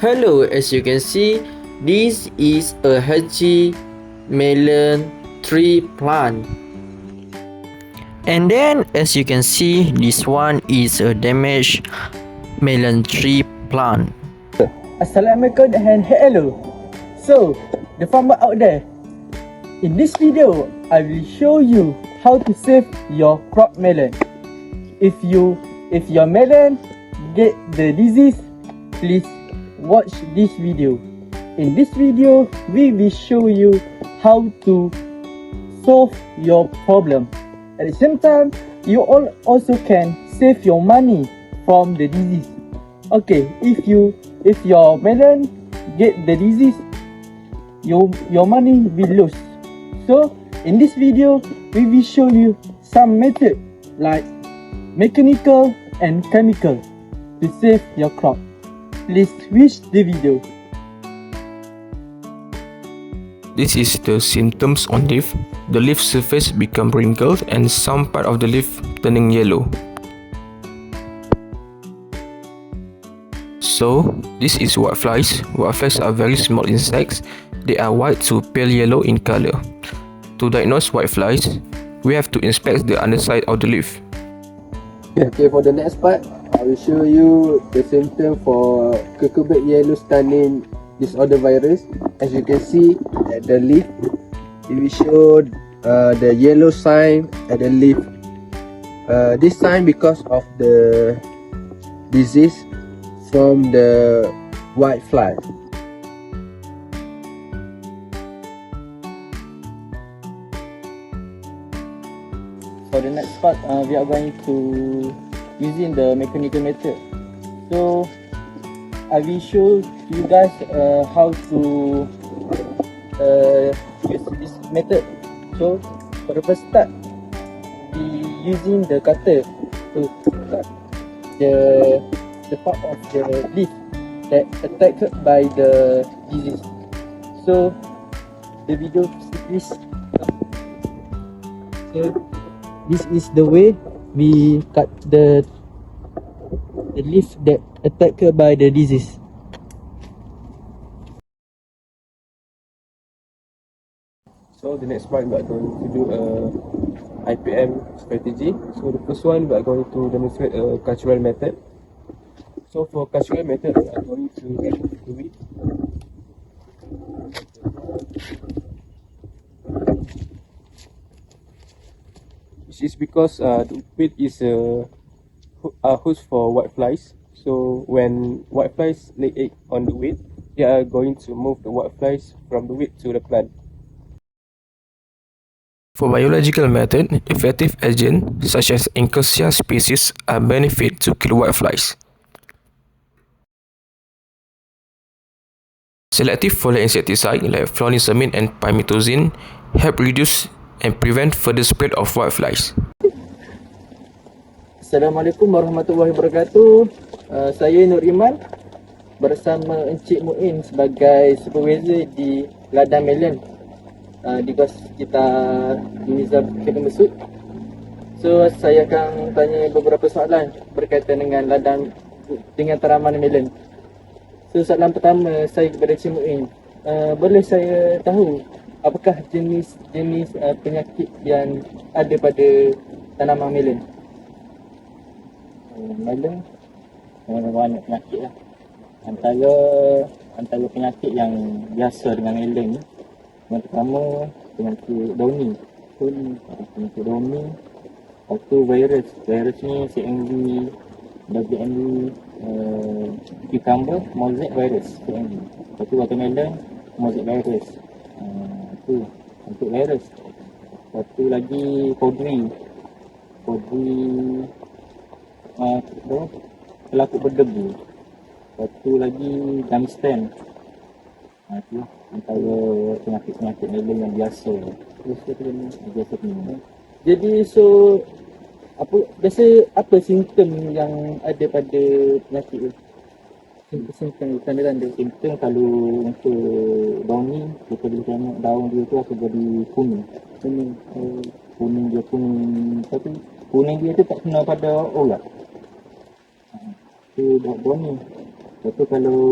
Hello, as you can see, this is a healthy melon tree plant. And then as you can see, this one is a damaged melon tree plant. Assalamualaikum and hello. So, the farmer out there, in this video, I will show you how to save your crop melon. If your melon get the disease, please watch this video. In this video, we will show you how to solve your problem. At the same time, you also can save your money from the disease. Okay, if your melon get the disease, your money will lose. So in this video, we will show you some method like mechanical and chemical to save your crop. Please watch the video. This is the symptoms on leaf. The leaf surface become wrinkled and some part of the leaf turning yellow. So, this is whiteflies. Whiteflies are very small insects. They are white to pale yellow in color. To diagnose whiteflies, we have to inspect the underside of the leaf. Okay, for the next part, I will show you the symptom for cucurbit yellow stunning disorder virus. As you can see at the leaf, it will show the yellow sign at the leaf. This sign because of the disease from the whitefly. For the next part, we are going to using the mechanical method. So I will show you guys how to use this method. So for the first start, we using the cutter to cut the part of the leaf that attacked by the disease. So the video please. So this is the way we cut the leaf that attacked by the disease. So the next part we are going to do a IPM strategy. So the first one we are going to demonstrate a cultural method. So for cultural method we are going to remove the weed. This is because the weed is a host for whiteflies. So when whiteflies lay egg on the weed, they are going to move the whiteflies from the weed to the plant. For biological method, effective agents such as Enkelsia species are benefit to kill whiteflies. Selective foliar insecticide like fluonisamine and pymethoxine help reduce and prevent further spread of whiteflies. Assalamualaikum warahmatullahi wabarakatuh. Saya Nur Iman bersama Encik Muin sebagai supervisor di ladang melon di Hospital Nizam Khairul Mesut. So saya akan tanya beberapa soalan berkaitan dengan ladang dengan tanaman melon. So soalan pertama saya kepada Encik Muin, boleh saya tahu apakah jenis penyakit yang ada pada tanaman melon? Melon banyak penyakit lah. Antara penyakit yang biasa dengan melon ni, yang pertama penyakit downy. Penyakit downy. Lepas tu virus ni CMV, WMV, cucumber, mosaic virus CMV. Lepas tu watermelon, mosaic virus. Tu untuk virus. Lepas tu lagi kodri pelakuk berdebu. Lepas tu lagi gumstem. Tu antara penyakit-penyakit melon yang biasa kena. Jadi so apa simptom yang ada pada penyakit tu? Simptom tanda-tanda. Simptom kalau untuk downy, kita boleh tengok daun dia tu akan jadi kuning. Kuning dia tapi kuning dia tu tak kena pada ulat. Tu downy. Lepas tu kalau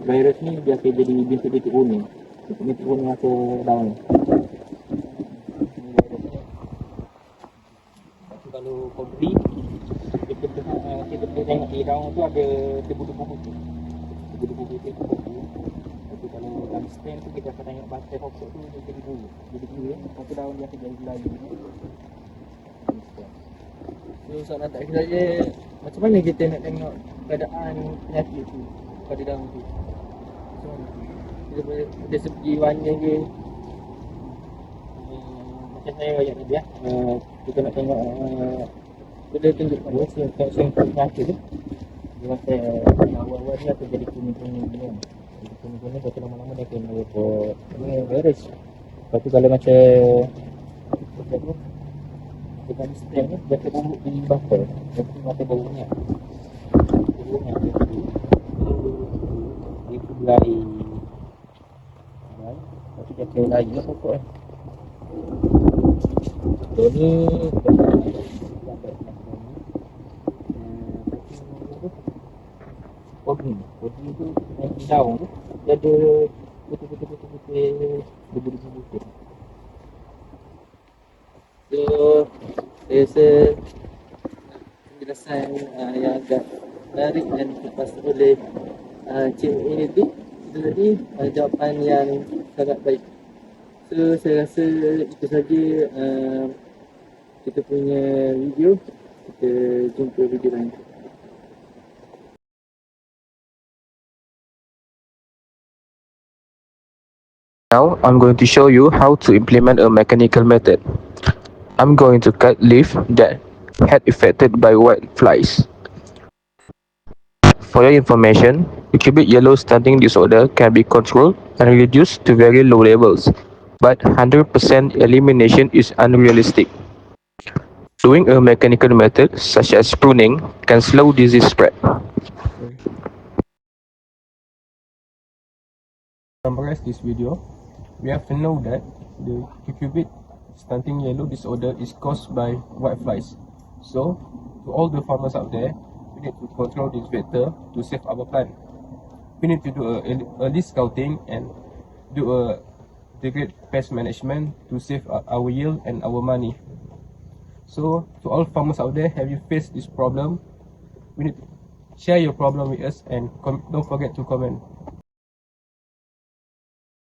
virus ni dia akan jadi bintik-bintik kuning. Bintik-bintik kuning masa daun. Lepas tu kalau kau beri, kita boleh tengok di daun tu ada debu-debu putih. Debu-debu putih tu bagus. Lepas tu kalau dalam stand tu kita akan tengok batai pokok tu dia jadi bulu. Jadi bulu ya. Lepas tu daun dia akan jadi layu. So soalan tak saya, macam mana kita nak tengok keadaan penyakit tu pada daun tu? Macam mana? Dia segi warna ke? Macam saya ayat tadi ya. Kita nak tengok dia tunjuk pada simptom penyakit tu. Dia kata awal-awal dia akan jadi kuning-kuning ni kan. Jadi kuning-kuning lepas tu lama-lama dia akan report virus. Lepas tu kalau macam apa dengan stem ni dia akan bubuk di buffer. Lepas tu mata bau minyak. Bau minyak dia berlari. Lepas tu dia akan lari lah pokok kan. So ni Koding tu daun tu dia ada putih-putih debu-debu putih. So saya rasa penjelasan yang agak menarik dan lepas oleh Cik ini tu itu tadi jawapan yang sangat baik. So saya rasa itu saja kita punya video. Kita jumpa video lain. Now I'm going to show you how to implement a mechanical method. I'm going to cut leaf that had affected by white flies. For your information, the cubic yellow stunting disorder can be controlled and reduced to very low levels, but 100% elimination is unrealistic. Doing a mechanical method such as pruning can slow disease spread. To summarize this video, we have to know that the cucurbit stunting yellow disorder is caused by whiteflies. So, to all the farmers out there, we need to control this vector to save our plant. We need to do a early scouting and do a integrated pest management to save our yield and our money. So, to all farmers out there, have you faced this problem? We need to share your problem with us and don't forget to comment.